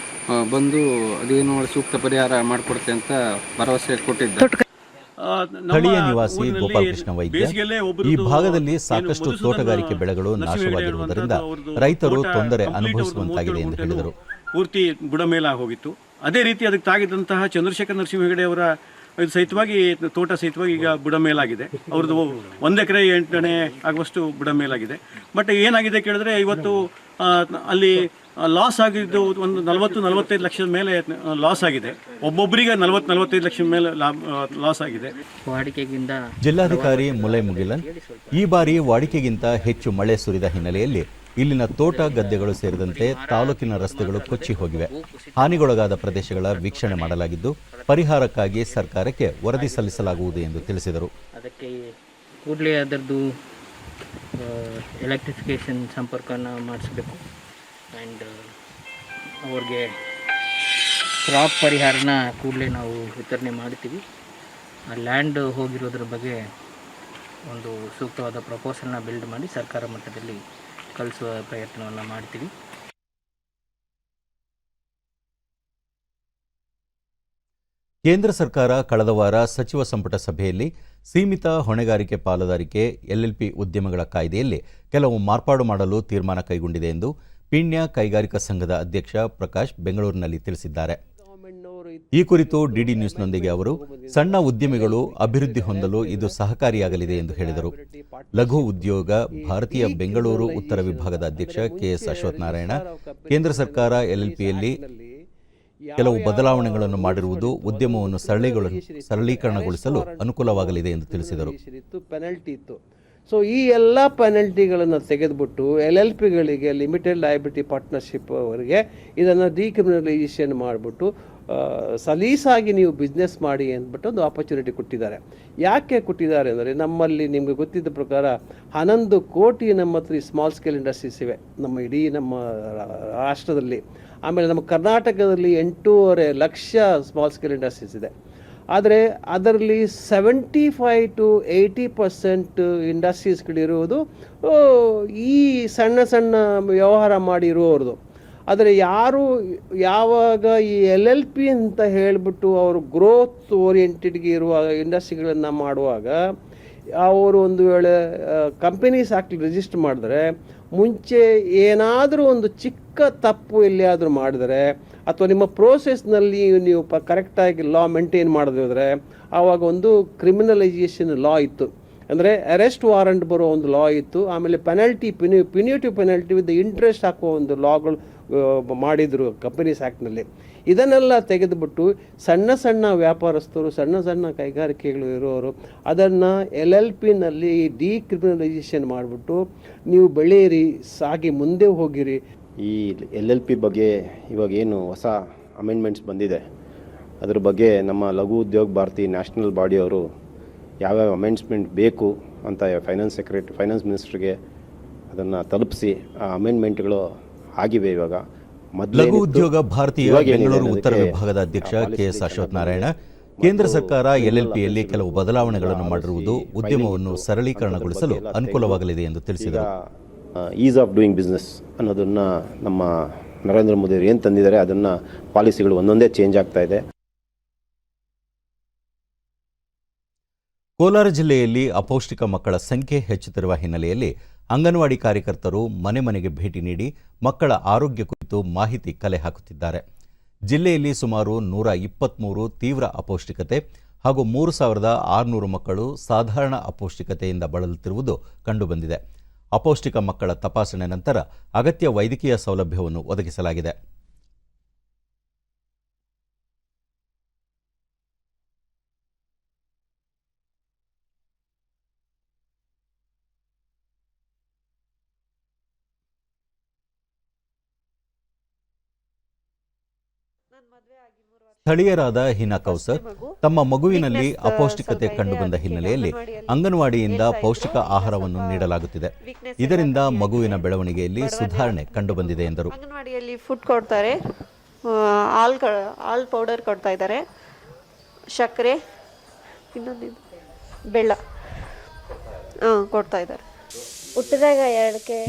ಬಂದು ಅದೇನು ಸೂಕ್ತ ಪರಿಹಾರ ಮಾಡಿಕೊಡ್ತೆ ಅಂತ ಭರವಸೆ ಕೊಟ್ಟಿದ್ದಾರೆ. ಸ್ಥಳೀಯ ನಿವಾಸಿ ಗೋಪಾಲಕೃಷ್ಣ ವೈದ್ಯ, ಈ ಭಾಗದಲ್ಲಿ ಸಾಕಷ್ಟು ತೋಟಗಾರಿಕೆ ಬೆಳೆಗಳು ನಾಶವಾಗಿರುವುದರಿಂದ ರೈತರು ತೊಂದರೆ ಅನುಭವಿಸುವಂತಾಗಿದೆ ಎಂದು ಹೇಳಿದರು. ಪೂರ್ತಿ ಬುಡಮೇಲಾಗಿ ಹೋಗಿತ್ತು. ಅದೇ ರೀತಿ ಅದಕ್ಕೆ ತಾಗಿದಂತಹ ಚಂದ್ರಶೇಖರ್ ನರಸಿಂಹ ಹೆಗಡೆ ಅವರ ಇದು ಸಹಿತವಾಗಿ ತೋಟ ಸಹಿತವಾಗಿ ಈಗ ಬುಡಮೇಲಾಗಿದೆ. ಅವ್ರದ್ದು 1 ಎಕರೆ 8 ಆಗುವಷ್ಟು ಬುಡಮೇಲಾಗಿದೆ. ಬಟ್ ಏನಾಗಿದೆ ಕೇಳಿದ್ರೆ ಇವತ್ತು ಅಲ್ಲಿ ಲಾಸ್ ಆಗಿದ್ದು ಒಂದು 40-45 ಲಕ್ಷದ ಮೇಲೆ ಲಾಸ್ ಆಗಿದೆ. ಒಬ್ಬೊಬ್ಬರಿಗೆ 40-45 ಲಕ್ಷದ ಮೇಲೆ ಲಾಸ್ ಆಗಿದೆ. ಜಿಲ್ಲಾಧಿಕಾರಿ ಮುಲೈ ಮುಗಿಲನ್, ಈ ಬಾರಿ ವಾಡಿಕೆಗಿಂತ ಹೆಚ್ಚು ಮಳೆ ಸುರಿದ ಹಿನ್ನೆಲೆಯಲ್ಲಿ ಇಲ್ಲಿನ ತೋಟ ಗದ್ದೆಗಳು ಸೇರಿದಂತೆ ತಾಲೂಕಿನ ರಸ್ತೆಗಳು ಕೊಚ್ಚಿ ಹೋಗಿವೆ. ಹಾನಿಗೊಳಗಾದ ಪ್ರದೇಶಗಳ ವೀಕ್ಷಣೆ ಮಾಡಲಾಗಿದ್ದು ಪರಿಹಾರಕ್ಕಾಗಿ ಸರ್ಕಾರಕ್ಕೆ ವರದಿ ಸಲ್ಲಿಸಲಾಗುವುದು ಎಂದು ತಿಳಿಸಿದರು. ಅದಕ್ಕೆ ಕೂಡಲೇ ಅದರದ್ದು ಎಲೆಕ್ಟ್ರಿಫಿಕೇಶನ್ ಸಂಪರ್ಕನ ಮಾಡಿಸಬೇಕು. ಆ್ಯಂಡ್ ಅವ್ರಿಗೆ ಕ್ರಾಪ್ ಪರಿಹಾರನ ಕೂಡಲೇ ನಾವು ವಿತರಣೆ ಮಾಡ್ತೀವಿ. ಆ ಲ್ಯಾಂಡ್ ಹೋಗಿರೋದ್ರ ಬಗ್ಗೆ ಒಂದು ಸೂಕ್ತವಾದ ಪ್ರಪೋಸಲ್ನ ಬಿಲ್ಡ್ ಮಾಡಿ ಸರ್ಕಾರ ಮಟ್ಟದಲ್ಲಿ ಕಳಿಸುವ ಪ್ರಯತ್ನವನ್ನು ಮಾಡ್ತೀವಿ. ಕೇಂದ್ರ ಸರ್ಕಾರ ಕಳೆದ ವಾರ ಸಚಿವ ಸಂಪುಟ ಸಭೆಯಲ್ಲಿ ಸೀಮಿತ ಹೊಣೆಗಾರಿಕೆ ಪಾಲುದಾರಿಕೆ LLP ಉದ್ಯಮಗಳ ಕಾಯ್ದೆಯಲ್ಲಿ ಕೆಲವು ಮಾರ್ಪಾಡು ಮಾಡಲು ತೀರ್ಮಾನ ಕೈಗೊಂಡಿದೆ ಎಂದು ಪೀಣ್ಯ ಕೈಗಾರಿಕಾ ಸಂಘದ ಅಧ್ಯಕ್ಷ ಪ್ರಕಾಶ್ ಬೆಂಗಳೂರಿನಲ್ಲಿ ತಿಳಿಸಿದ್ದಾರೆ. ಈ ಕುರಿತು ಡಿಡಿ ನ್ಯೂಸ್ನೊಂದಿಗೆ ಅವರು, ಸಣ್ಣ ಉದ್ಯಮಿಗಳು ಅಭಿವೃದ್ಧಿ ಹೊಂದಲು ಇದು ಸಹಕಾರಿಯಾಗಲಿದೆ ಎಂದು ಹೇಳಿದರು. ಲಘು ಉದ್ಯೋಗ ಭಾರತೀಯ ಬೆಂಗಳೂರು ಉತ್ತರ ವಿಭಾಗದ ಅಧ್ಯಕ್ಷ KS ಅಶ್ವಥ್ ನಾರಾಯಣ, ಕೇಂದ್ರ ಸರ್ಕಾರ LLPಯಲ್ಲಿ ಕೆಲವು ಬದಲಾವಣೆಗಳನ್ನು ಮಾಡಿರುವುದು ಉದ್ಯಮವನ್ನು ಸರಳೀಕರಣಗೊಳಿಸಲು ಅನುಕೂಲವಾಗಲಿದೆ ಎಂದು ತಿಳಿಸಿದರು. ಸೊ ಈ ಎಲ್ಲ ಪೆನಲ್ಟಿಗಳನ್ನು ತೆಗೆದುಬಿಟ್ಟು LLPಗಳಿಗೆ ಲಿಮಿಟೆಡ್ ಲಯಬಿಲಿಟಿ ಪಾರ್ಟ್ನರ್ಶಿಪ್ ಅವರಿಗೆ ಇದನ್ನು ಡಿಕ್ರಿಮಿನಲೈಸೇಷನ್ ಮಾಡಿಬಿಟ್ಟು ಸಲೀಸಾಗಿ ನೀವು ಬಿಸ್ನೆಸ್ ಮಾಡಿ ಅಂದ್ಬಿಟ್ಟು ಒಂದು ಆಪರ್ಚುನಿಟಿ ಕೊಟ್ಟಿದ್ದಾರೆ. ಯಾಕೆ ಕೊಟ್ಟಿದ್ದಾರೆ ಅಂದರೆ, ನಮ್ಮಲ್ಲಿ ನಿಮಗೆ ಗೊತ್ತಿದ್ದ ಪ್ರಕಾರ 11 ಕೋಟಿ ನಮ್ಮ ಹತ್ರ ಸ್ಮಾಲ್ ಸ್ಕೇಲ್ ಇಂಡಸ್ಟ್ರೀಸ್ ಇವೆ ನಮ್ಮ ಇಡೀ ನಮ್ಮ ರಾಷ್ಟ್ರದಲ್ಲಿ. ಆಮೇಲೆ ನಮ್ಮ ಕರ್ನಾಟಕದಲ್ಲಿ 8.5 ಲಕ್ಷ ಸ್ಮಾಲ್ ಸ್ಕೇಲ್ ಇಂಡಸ್ಟ್ರೀಸ್ ಇದೆ. ಆದರೆ ಅದರಲ್ಲಿ 75-80% ಇಂಡಸ್ಟ್ರೀಸ್ಗಳಿರುವುದು ಈ ಸಣ್ಣ ಸಣ್ಣ ವ್ಯವಹಾರ ಮಾಡಿರುವವ್ರದ್ದು. ಆದರೆ ಯಾವಾಗ ಈ LLP ಅಂತ ಹೇಳಿಬಿಟ್ಟು ಅವರು ಗ್ರೋತ್ ಓರಿಯೆಂಟೆಡ್ಗೆ ಇರುವ ಇಂಡಸ್ಟ್ರಿಗಳನ್ನು ಮಾಡುವಾಗ ಅವರು ಒಂದು ವೇಳೆ ಕಂಪನೀಸ್ ಆ್ಯಕ್ಟ್ ರಿಜಿಸ್ಟರ್ ಮಾಡಿದ್ರೆ ಮುಂಚೆ ಏನಾದರೂ ಒಂದು ಚಿಕ್ಕ ತಪ್ಪು ಎಲ್ಲಿಯಾದರೂ ಮಾಡಿದರೆ ಅಥವಾ ನಿಮ್ಮ ಪ್ರೋಸೆಸ್ನಲ್ಲಿ ನೀವು ಕರೆಕ್ಟಾಗಿ ಲಾ ಮೇಂಟೈನ್ ಮಾಡದಿದ್ರೆ ಆವಾಗ ಒಂದು ಕ್ರಿಮಿನಲೈಸೇಷನ್ ಲಾ ಇತ್ತು, ಅಂದರೆ ಅರೆಸ್ಟ್ ವಾರಂಟ್ ಬರೋ ಒಂದು ಲಾ ಇತ್ತು. ಆಮೇಲೆ ಪೆನಲ್ಟಿ ಪಿನ್ಯೂಟಿವ್ ಪೆನಲ್ಟಿ ವಿತ್ ಇಂಟ್ರೆಸ್ಟ್ ಹಾಕುವ ಒಂದು ಲಾಗಳು ಮಾಡಿದರು ಕಂಪನೀಸ್ ಆ್ಯಕ್ಟ್ನಲ್ಲಿ. ಇದನ್ನೆಲ್ಲ ತೆಗೆದುಬಿಟ್ಟು ಸಣ್ಣ ಸಣ್ಣ ವ್ಯಾಪಾರಸ್ಥರು, ಸಣ್ಣ ಸಣ್ಣ ಕೈಗಾರಿಕೆಗಳು ಇರೋರು ಅದನ್ನು LLPನಲ್ಲಿ ಡಿಕ್ರಿಮಿನಲೈಸೇಷನ್ ಮಾಡಿಬಿಟ್ಟು ನೀವು ಬೆಳೆಯಿರಿ, ಸಾಗಿ ಮುಂದೆ ಹೋಗಿರಿ. ಈ LLP ಬಗ್ಗೆ ಇವಾಗ ಏನು ಹೊಸ ಅಮೆಂಡ್ಮೆಂಟ್ಸ್ ಬಂದಿದೆ ಅದ್ರ ಬಗ್ಗೆ ನಮ್ಮ ಲಘು ಉದ್ಯೋಗ ಭಾರತಿ ನ್ಯಾಷನಲ್ ಬಾಡಿಯವರು ಯಾವ್ಯಾವ ಅಮೆಂಡ್ಸ್ಮೆಂಟ್ ಬೇಕು ಅಂತ ಫೈನಾನ್ಸ್ ಮಿನಿಸ್ಟ್ರಿಗೆ ಅದನ್ನು ತಲುಪಿಸಿ ಆ ಅಮೆಂಡ್ಮೆಂಟ್ಗಳು ಆಗಿವೆ. ಇವಾಗ ಲಘು ಉದ್ಯೋಗ ಭಾರತೀಯ ಬೆಂಗಳೂರು ಉತ್ತರ ವಿಭಾಗದ ಅಧ್ಯಕ್ಷ KS ಅಶ್ವಥ್ ನಾರಾಯಣ, ಕೇಂದ್ರ ಸರ್ಕಾರ LLPಯಲ್ಲಿ ಕೆಲವು ಬದಲಾವಣೆಗಳನ್ನು ಮಾಡಿರುವುದು ಉದ್ಯಮವನ್ನು ಸರಳೀಕರಣಗೊಳಿಸಲು ಅನುಕೂಲವಾಗಲಿದೆ ಎಂದು ತಿಳಿಸಿದರು. ಈಸ್ ಆಫ್ ಡೂಯಿಂಗ್ ಬಿಸ್ನೆಸ್ ಅನ್ನೋದನ್ನು ನಮ್ಮ ನರೇಂದ್ರ ಮೋದಿ ಅವರು ಏನು ತಂದಿದ್ದಾರೆ ಅದನ್ನು ಪಾಲಿಸಿಗಳು ಒಂದೊಂದೇ ಚೇಂಜ್ ಆಗ್ತಾ ಇದೆ. ಕೋಲಾರ ಜಿಲ್ಲೆಯಲ್ಲಿ ಅಪೌಷ್ಟಿಕ ಮಕ್ಕಳ ಸಂಖ್ಯೆ ಹೆಚ್ಚುತ್ತಿರುವ ಹಿನ್ನೆಲೆಯಲ್ಲಿ ಅಂಗನವಾಡಿ ಕಾರ್ಯಕರ್ತರು ಮನೆ ಮನೆಗೆ ಭೇಟಿ ನೀಡಿ ಮಕ್ಕಳ ಆರೋಗ್ಯ ಕುರಿತು ಮಾಹಿತಿ ಕಲೆ ಹಾಕುತ್ತಿದ್ದಾರೆ. ಜಿಲ್ಲೆಯಲ್ಲಿ ಸುಮಾರು 123 ತೀವ್ರ ಅಪೌಷ್ಟಿಕತೆ ಹಾಗೂ 3600 ಮಕ್ಕಳು ಸಾಧಾರಣ ಅಪೌಷ್ಟಿಕತೆಯಿಂದ ಬಳಲುತ್ತಿರುವುದು ಕಂಡುಬಂದಿದೆ. ಅಪೌಷ್ಟಿಕ ಮಕ್ಕಳ ತಪಾಸಣೆ ನಂತರ ಅಗತ್ಯ ವೈದ್ಯಕೀಯ ಸೌಲಭ್ಯವನ್ನು ಒದಗಿಸಲಾಗಿದೆ. ಸ್ಥಳೀಯರಾದ ಹಿನಾ ಕೌಸರ್ ತಮ್ಮ ಮಗುವಿನಲ್ಲಿ ಅಪೌಷ್ಟಿಕತೆ ಕಂಡುಬಂದ ಹಿನ್ನೆಲೆಯಲ್ಲಿ ಅಂಗನವಾಡಿಯಿಂದ ಪೌಷ್ಟಿಕ ಆಹಾರವನ್ನು ನೀಡಲಾಗುತ್ತಿದೆ. ಇದರಿಂದ ಮಗುವಿನ ಬೆಳವಣಿಗೆಯಲ್ಲಿ ಸುಧಾರಣೆ ಕಂಡುಬಂದಿದೆ ಎಂದರು. ಅಂಗನವಾಡಿಯಲ್ಲಿ ಫುಡ್ ಕೊಡ್ತಾರೆ, ಹಾಲ್ ಪೌಡರ್ ಕೊಡ್ತಾ ಇದ್ದಾರೆ, ಸಕ್ಕರೆ, ಇನ್ನೊಂದು ಬೆಲ್ಲ ಕೊಡ್ತಾ ಇದ್ದಾರೆ.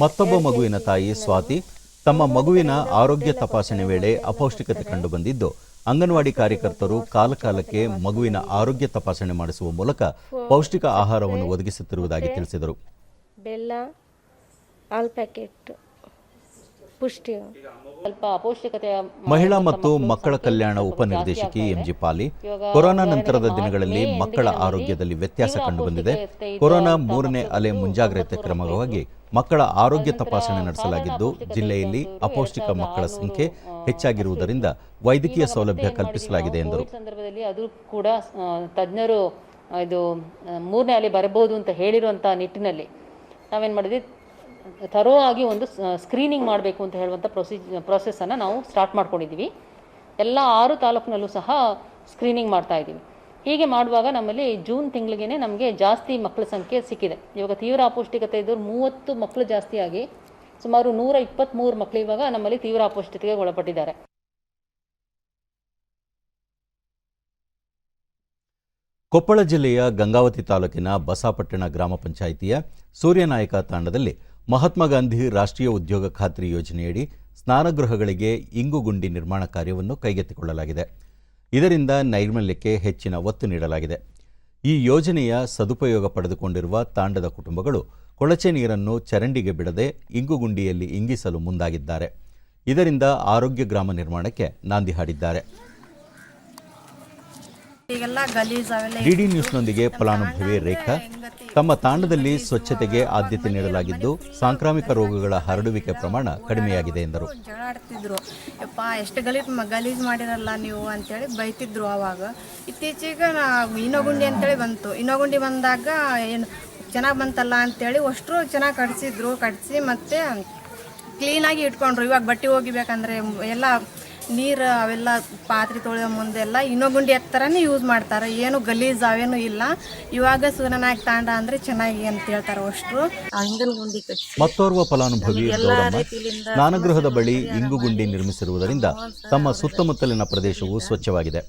ಮತ್ತೊಬ್ಬ ಮಗುವಿನ ತಾಯಿ ಸ್ವಾತಿ ತಮ್ಮ ಮಗುವಿನ ಆರೋಗ್ಯ ತಪಾಸಣೆ ವೇಳೆ ಅಪೌಷ್ಟಿಕತೆ ಕಂಡುಬಂದಿದ್ದು ಅಂಗನವಾಡಿ ಕಾರ್ಯಕರ್ತರು ಕಾಲಕಾಲಕ್ಕೆ ಮಗುವಿನ ಆರೋಗ್ಯ ತಪಾಸಣೆ ಮಾಡಿಸುವ ಮೂಲಕ ಪೌಷ್ಟಿಕ ಆಹಾರವನ್ನು ಒದಗಿಸುತ್ತಿರುವುದಾಗಿ ತಿಳಿಸಿದರು. ಬೆಲ್ಲ, ಹಾಲ್ ಪ್ಯಾಕೆಟ್, ಪುಷ್ಟಿ. ಮಹಿಳಾ ಮತ್ತು ಮಕ್ಕಳ ಕಲ್ಯಾಣ ಉಪನಿರ್ದೇಶಕಿ MG ಪಾಲಿ, ಕೊರೋನಾ ನಂತರದ ದಿನಗಳಲ್ಲಿ ಮಕ್ಕಳ ಆರೋಗ್ಯದಲ್ಲಿ ವ್ಯತ್ಯಾಸ ಕಂಡುಬಂದಿದೆ. ಕೊರೋನಾ 3ನೇ ಅಲೆ ಮುಂಜಾಗ್ರತೆ ಕ್ರಮವಾಗಿ ಮಕ್ಕಳ ಆರೋಗ್ಯ ತಪಾಸಣೆ ನಡೆಸಲಾಗಿದ್ದು ಜಿಲ್ಲೆಯಲ್ಲಿ ಅಪೌಷ್ಟಿಕ ಮಕ್ಕಳ ಸಂಖ್ಯೆ ಹೆಚ್ಚಾಗಿರುವುದರಿಂದ ವೈದ್ಯಕೀಯ ಸೌಲಭ್ಯ ಕಲ್ಪಿಸಲಾಗಿದೆ ಎಂದರು. ಸಂದರ್ಭದಲ್ಲಿ ಅದು ಕೂಡ ತಜ್ಞರು ಇದು 3ನೇ ಅಲೆ ಬರಬಹುದು ಅಂತ ಹೇಳಿರುವಂತಹ ನಿಟ್ಟಿನಲ್ಲಿ ನಾವೇನು ಮಾಡಿದ್ವಿ, ಥರೋ ಆಗಿ ಒಂದು ಸ್ಕ್ರೀನಿಂಗ್ ಮಾಡಬೇಕು ಅಂತ ಹೇಳುವಂಥ ಪ್ರೊಸೆಸ್ಸನ್ನು ನಾವು ಸ್ಟಾರ್ಟ್ ಮಾಡ್ಕೊಂಡಿದ್ದೀವಿ. ಎಲ್ಲ 6 ತಾಲೂಕಿನಲ್ಲೂ ಸಹ ಸ್ಕ್ರೀನಿಂಗ್ ಮಾಡ್ತಾ ಇದ್ದೀವಿ. ಹೀಗೆ ಮಾಡುವಾಗ ನಮ್ಮಲ್ಲಿ ಜೂನ್ ತಿಂಗಳಿಗೇ ನಮಗೆ ಜಾಸ್ತಿ ಮಕ್ಕಳ ಸಂಖ್ಯೆ ಸಿಕ್ಕಿದೆ. ಇವಾಗ ತೀವ್ರ ಅಪೌಷ್ಟಿಕತೆ ಇದ್ದವರು 30 ಮಕ್ಕಳು ಜಾಸ್ತಿಯಾಗಿ ಸುಮಾರು 123 ಮಕ್ಕಳು ಇವಾಗ ನಮ್ಮಲ್ಲಿ ತೀವ್ರ ಅಪೌಷ್ಟಿಕತೆಗೆ ಒಳಪಟ್ಟಿದ್ದಾರೆ. ಕೊಪ್ಪಳ ಜಿಲ್ಲೆಯ ಗಂಗಾವತಿ ತಾಲೂಕಿನ ಬಸಾಪಟ್ಟಣ ಗ್ರಾಮ ಪಂಚಾಯಿತಿಯ ಸೂರ್ಯನಾಯಕ ತಾಂಡದಲ್ಲಿ ಮಹಾತ್ಮ ಗಾಂಧಿ ರಾಷ್ಟ್ರೀಯ ಉದ್ಯೋಗ ಖಾತ್ರಿ ಯೋಜನೆಯಡಿ ಸ್ನಾನಗೃಹಗಳಿಗೆ ಇಂಗುಗುಂಡಿ ನಿರ್ಮಾಣ ಕಾರ್ಯವನ್ನು ಕೈಗೆತ್ತಿಕೊಳ್ಳಲಾಗಿದೆ. ಇದರಿಂದ ನೈರ್ಮಲ್ಯಕ್ಕೆ ಹೆಚ್ಚಿನ ಒತ್ತು ನೀಡಲಾಗಿದೆ. ಈ ಯೋಜನೆಯ ಸದುಪಯೋಗ ಪಡೆದುಕೊಂಡಿರುವ ತಾಂಡದ ಕುಟುಂಬಗಳು ಕೊಳಚೆ ನೀರನ್ನು ಚರಂಡಿಗೆ ಬಿಡದೆ ಇಂಗುಗುಂಡಿಯಲ್ಲಿ ಇಂಗಿಸಲು ಮುಂದಾಗಿದ್ದಾರೆ. ಇದರಿಂದ ಆರೋಗ್ಯ ಗ್ರಾಮ ನಿರ್ಮಾಣಕ್ಕೆ ನಾಂದಿ ಹಾಡಿದ್ದಾರೆ. ಡಿಡಿ ನ್ಯೂಸ್ನೊಂದಿಗೆ ಫಲಾನುಭವಿ ರೇಖಾ, ತಮ್ಮ ತಾಂಡದಲ್ಲಿ ಸ್ವಚ್ಛತೆಗೆ ಆದ್ಯತೆ ನೀಡಲಾಗಿದ್ದು ಸಾಂಕ್ರಾಮಿಕ ರೋಗಗಳ ಹರಡುವಿಕೆ ಪ್ರಮಾಣ ಕಡಿಮೆಯಾಗಿದೆ ಎಂದರು. ಎಷ್ಟು ಗಲೀಜ್ ಮಾಡಿರಲ್ಲ ನೀವು ಅಂತೇಳಿ ಬೈತಿದ್ರು. ಆವಾಗ ಇತ್ತೀಚೆಗೆ ಇನ್ನೋಗುಂಡಿ ಅಂತೇಳಿ ಬಂತು. ಇನ್ನೋಗುಂಡಿ ಬಂದಾಗ ಏನು ಚೆನ್ನಾಗಿ ಬಂತಲ್ಲ ಅಂತೇಳಿ ಅಷ್ಟರು ಚೆನ್ನಾಗಿ ಕಟ್ಸಿ ಮತ್ತೆ ಕ್ಲೀನಾಗಿ ಇಟ್ಕೊಂಡ್ರು. ಇವಾಗ ಬಟ್ಟೆ ಒಗಿಬೇಕಂದ್ರೆ ಎಲ್ಲ ನೀರು ಅವೆಲ್ಲ ಪಾತ್ರೆ ತೊಳೆಯೋ ಮುಂದೆಲ್ಲ ಇನ್ನೊಗುಂಡಿ ಥರನೇ ಯೂಸ್ ಮಾಡ್ತಾರೆ. ಏನು ಗಲೀಜು ಅವೇನು ಇಲ್ಲ. ಇವಾಗ ಸೂರ್ಯನಾಯಕ ತಾಂಡ ಅಂದರೆ ಚೆನ್ನಾಗಿ ಅಂತ ಹೇಳ್ತಾರೆ ಅಷ್ಟು. ಇಂಗನ್ ಗುಂಡಿ ಕಟ್ಟಿ ಮತ್ತೋರ್ವ ಫಲಾನುಭವಿ ಗೌರಮ್ಮ ಸ್ನಾನಗೃಹದ ಬಳಿ ಇಂಗುಗುಂಡಿ ನಿರ್ಮಿಸಿರುವುದರಿಂದ ತಮ್ಮ ಸುತ್ತಮುತ್ತಲಿನ ಪ್ರದೇಶವು ಸ್ವಚ್ಛವಾಗಿದೆ.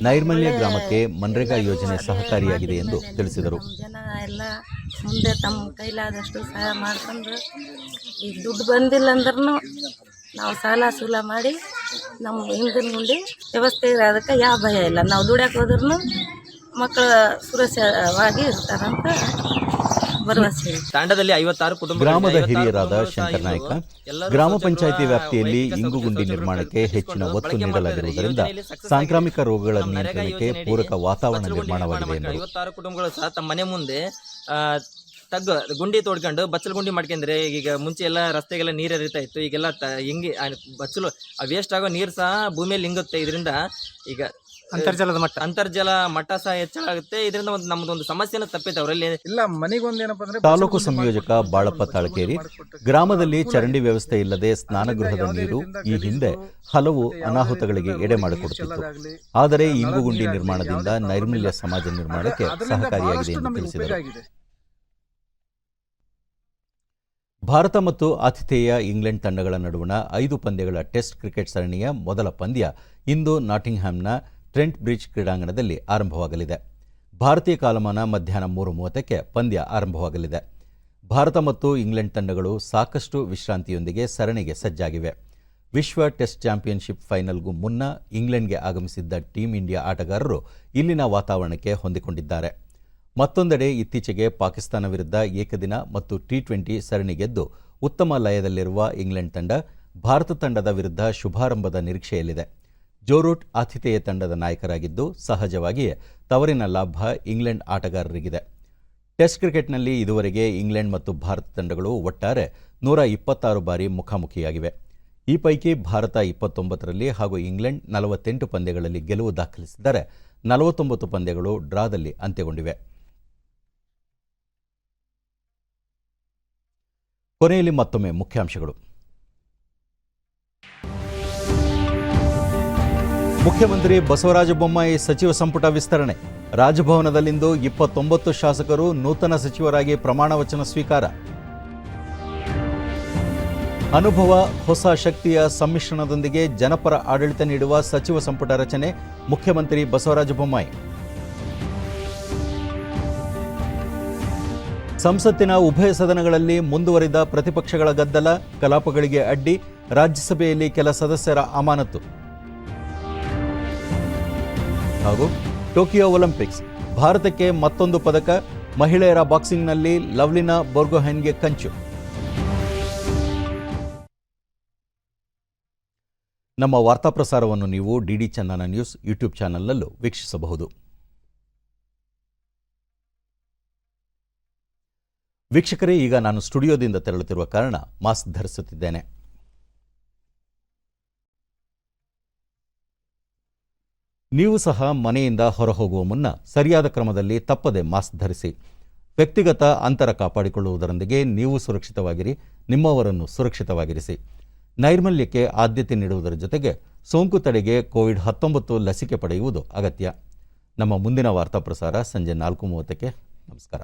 ನೈರ್ಮಲ್ಯ ಗ್ರಾಮಕ್ಕೆ ಮನ್ರೇಗಾ ಯೋಜನೆ ಸಹಕಾರಿಯಾಗಿದೆ ಎಂದು ತಿಳಿಸಿದರು. ಜನ ಎಲ್ಲ ಮುಂದೆ ತಮ್ಮ ಕೈಲಾದಷ್ಟು ಸಹಾಯ ಮಾಡ್ಕೊಂಡು ಈಗ ದುಡ್ಡು ಬಂದಿಲ್ಲ ಅಂದ್ರೂ ನಾವು ಸಾಲ ಸೂಲ ಮಾಡಿ ನಮ್ಮ ಹಿಂದಿನ ಗುಂಡಿ ವ್ಯವಸ್ಥೆ ಇರೋದಕ್ಕೆ ಯಾವ ಭಯ ಇಲ್ಲ. ನಾವು ದುಡ್ಯಕ್ಕೆ ಹೋದ್ರೂ ಮಕ್ಕಳ ಸುರಕ್ಷವಾಗಿ ಇರ್ತಾರಂತ ಭರವಸೆ. ತಾಂಡದಲ್ಲಿ 56 ಕುಟುಂಬ. ಗ್ರಾಮದ ಹಿರಿಯರಾದ ಶಂಕರ್ ನಾಯ್ಕ ಗ್ರಾಮ ಪಂಚಾಯಿತಿ ವ್ಯಾಪ್ತಿಯಲ್ಲಿ ಇಂಗುಗುಂಡಿ ನಿರ್ಮಾಣಕ್ಕೆ ಹೆಚ್ಚಿನ ಒತ್ತು ನೀಡಲಾಗಿರುವುದರಿಂದ ಸಾಂಕ್ರಾಮಿಕ ರೋಗಗಳ ನಿಯಂತ್ರಣಕ್ಕೆ ಪೂರಕ ವಾತಾವರಣ ನಿರ್ಮಾಣವಾಗಿದೆ ಎಂದರು. 56 ಕುಟುಂಬಗಳು ಸಹ ತಮ್ಮ ಮನೆ ಮುಂದೆ ಗುಂಡಿ ತೋಡ್ಕೊಂಡು ಬಚ್ಚಲು ಗುಂಡಿ ಮಾಡ್ಕೊಂಡ್ರೆ ಈಗ ಮುಂಚೆ ಎಲ್ಲ ರಸ್ತೆಗೆಲ್ಲ ನೀರು ಹರಿತಾ ಇತ್ತು. ಈಗೆಲ್ಲ ಹಿಂಗೆ ಬಚ್ಚಲು ವೇಸ್ಟ್ ಆಗೋ ನೀರು ಸಹ ಭೂಮಿಯಲ್ಲಿ ಹಿಂಗುತ್ತೆ. ಇದರಿಂದ ಈಗ ಅಂತರ್ಜಲ ಮಟ್ಟ ಸಹ ಹೆಚ್ಚಾಗುತ್ತೆ. ಇದರಿಂದ ಒಂದು ನಮ್ಮದೊಂದು ಸಮಸ್ಯೆನ ತಪ್ಪಿದೆ ಅವರಲ್ಲಿ. ಇಲ್ಲ ಮನೆಗೊಂದೇನಪ್ಪ ಅಂದ್ರೆ ತಾಲೂಕು ಸಂಯೋಜಕ ಬಾಳಪ್ಪ ತಾಳಕೇರಿ ಗ್ರಾಮದಲ್ಲಿ ಚರಂಡಿ ವ್ಯವಸ್ಥೆ ಇಲ್ಲದೆ ಸ್ನಾನಗೃಹದ ನೀರು ಈ ಹಿಂದೆ ಹಲವು ಅನಾಹುತಗಳಿಗೆ ಎಡೆ ಮಾಡಿಕೊಡುತ್ತಿತ್ತು. ಆದರೆ ಇಂಗುಗುಂಡಿ ನಿರ್ಮಾಣದಿಂದ ನೈರ್ಮಲ್ಯ ಸಮಾಜ ನಿರ್ಮಾಣಕ್ಕೆ ಸಹಕಾರಿಯಾಗಿದೆ ಎಂದು ತಿಳಿಸಿದರು. ಭಾರತ ಮತ್ತು ಆತಿಥೇಯ ಇಂಗ್ಲೆಂಡ್ ತಂಡಗಳ ನಡುವಣ 5 ಪಂದ್ಯಗಳ ಟೆಸ್ಟ್ ಕ್ರಿಕೆಟ್ ಸರಣಿಯ ಮೊದಲ ಪಂದ್ಯ ಇಂದು ನಾಟಿಂಗ್ಹ್ಯಾಮ್ನ ಟ್ರೆಂಟ್ ಬ್ರಿಡ್ಜ್ ಕ್ರೀಡಾಂಗಣದಲ್ಲಿ ಆರಂಭವಾಗಲಿದೆ. ಭಾರತೀಯ ಕಾಲಮಾನ ಮಧ್ಯಾಹ್ನ 3:30ಕ್ಕೆ ಪಂದ್ಯ ಆರಂಭವಾಗಲಿದೆ. ಭಾರತ ಮತ್ತು ಇಂಗ್ಲೆಂಡ್ ತಂಡಗಳು ಸಾಕಷ್ಟು ವಿಶ್ರಾಂತಿಯೊಂದಿಗೆ ಸರಣಿಗೆ ಸಜ್ಜಾಗಿವೆ. ವಿಶ್ವ ಟೆಸ್ಟ್ ಚಾಂಪಿಯನ್ಶಿಪ್ ಫೈನಲ್ಗೂ ಮುನ್ನ ಇಂಗ್ಲೆಂಡ್ಗೆ ಆಗಮಿಸಿದ್ದ ಟೀಂ ಇಂಡಿಯಾ ಆಟಗಾರರು ಇಲ್ಲಿನ ವಾತಾವರಣಕ್ಕೆ ಹೊಂದಿಕೊಂಡಿದ್ದಾರೆ. ಮತ್ತೊಂದೆಡೆ ಇತ್ತೀಚೆಗೆ ಪಾಕಿಸ್ತಾನ ವಿರುದ್ಧ ಏಕದಿನ ಮತ್ತು T20 ಸರಣಿ ಗೆದ್ದು ಉತ್ತಮ ಲಯದಲ್ಲಿರುವ ಇಂಗ್ಲೆಂಡ್ ತಂಡ ಭಾರತ ತಂಡದ ವಿರುದ್ಧ ಶುಭಾರಂಭದ ನಿರೀಕ್ಷೆಯಲ್ಲಿದೆ. ಜೋ ರೂಟ್ ಆತಿಥೇಯ ತಂಡದ ನಾಯಕರಾಗಿದ್ದು ಸಹಜವಾಗಿಯೇ ತವರಿನ ಲಾಭ ಇಂಗ್ಲೆಂಡ್ ಆಟಗಾರರಿಗಿದೆ. ಟೆಸ್ಟ್ ಕ್ರಿಕೆಟ್ನಲ್ಲಿ ಇದುವರೆಗೆ ಇಂಗ್ಲೆಂಡ್ ಮತ್ತು ಭಾರತ ತಂಡಗಳು ಒಟ್ಟಾರೆ 126 ಬಾರಿ ಮುಖಾಮುಖಿಯಾಗಿವೆ. ಈ ಪೈಕಿ ಭಾರತ 29ರಲ್ಲಿ ಹಾಗೂ ಇಂಗ್ಲೆಂಡ್ 48 ಪಂದ್ಯಗಳಲ್ಲಿ ಗೆಲುವು ದಾಖಲಿಸಿದರೆ 49 ಪಂದ್ಯಗಳು ಡ್ರಾದಲ್ಲಿ ಅಂತ್ಯಗೊಂಡಿವೆ. ಕೊನೆಯಲ್ಲಿ ಮತ್ತೊಮ್ಮೆ ಮುಖ್ಯಾಂಶಗಳು. ಮುಖ್ಯಮಂತ್ರಿ ಬಸವರಾಜ ಬೊಮ್ಮಾಯಿ ಸಚಿವ ಸಂಪುಟ ವಿಸ್ತರಣೆ. ರಾಜಭವನದಲ್ಲಿಂದು 29 ಶಾಸಕರು ನೂತನ ಸಚಿವರಾಗಿ ಪ್ರಮಾಣ ವಚನ ಸ್ವೀಕಾರ. ಅನುಭವ ಹೊಸ ಶಕ್ತಿಯ ಸಮ್ಮಿಶ್ರಣದೊಂದಿಗೆ ಜನಪರ ಆಡಳಿತ ನೀಡುವ ಸಚಿವ ಸಂಪುಟ ರಚನೆ. ಮುಖ್ಯಮಂತ್ರಿ ಬಸವರಾಜ ಬೊಮ್ಮಾಯಿ. ಸಂಸತ್ತಿನ ಉಭಯ ಸದನಗಳಲ್ಲಿ ಮುಂದುವರಿದ ಪ್ರತಿಪಕ್ಷಗಳ ಗದ್ದಲ, ಕಲಾಪಗಳಿಗೆ ಅಡ್ಡಿ, ರಾಜ್ಯಸಭೆಯಲ್ಲಿ ಕೆಲ ಸದಸ್ಯರ ಅಮಾನತು. ಹಾಗೂ ಟೋಕಿಯೋ ಒಲಿಂಪಿಕ್ಸ್, ಭಾರತಕ್ಕೆ ಮತ್ತೊಂದು ಪದಕ, ಮಹಿಳೆಯರ ಬಾಕ್ಸಿಂಗ್ನಲ್ಲಿ ಲವ್ಲಿನಾ ಬೋರ್ಗೊಹೆನ್ಗೆ ಕಂಚು. ನಮ್ಮ ವಾರ್ತಾ ಪ್ರಸಾರವನ್ನು ನೀವು ಡಿಡಿ ಚಂದನ ನ್ಯೂಸ್ ಯೂಟ್ಯೂಬ್ ಚಾನೆಲ್ನಲ್ಲೂ ವೀಕ್ಷಿಸಬಹುದು. ವೀಕ್ಷಕರೇ, ಈಗ ನಾನು ಸ್ಟುಡಿಯೋದಿಂದ ತೆರಳುತ್ತಿರುವ ಕಾರಣ ಮಾಸ್ಕ್ ಧರಿಸುತ್ತಿದ್ದೇನೆ. ನೀವು ಸಹ ಮನೆಯಿಂದ ಹೊರಹೋಗುವ ಮುನ್ನ ಸರಿಯಾದ ಕ್ರಮದಲ್ಲಿ ತಪ್ಪದೆ ಮಾಸ್ಕ್ ಧರಿಸಿ. ವ್ಯಕ್ತಿಗತ ಅಂತರ ಕಾಪಾಡಿಕೊಳ್ಳುವುದರೊಂದಿಗೆ ನೀವು ಸುರಕ್ಷಿತವಾಗಿರಿ, ನಿಮ್ಮವರನ್ನು ಸುರಕ್ಷಿತವಾಗಿರಿಸಿ. ನೈರ್ಮಲ್ಯಕ್ಕೆ ಆದ್ಯತೆ ನೀಡುವುದರ ಜೊತೆಗೆ ಸೋಂಕು ತಡೆಗೆ ಕೋವಿಡ್-19 ಲಸಿಕೆ ಪಡೆಯುವುದು ಅಗತ್ಯ. ನಮ್ಮ ಮುಂದಿನ ವಾರ್ತಾ ಪ್ರಸಾರ ಸಂಜೆ 4:30ಕ್ಕೆ. ನಮಸ್ಕಾರ.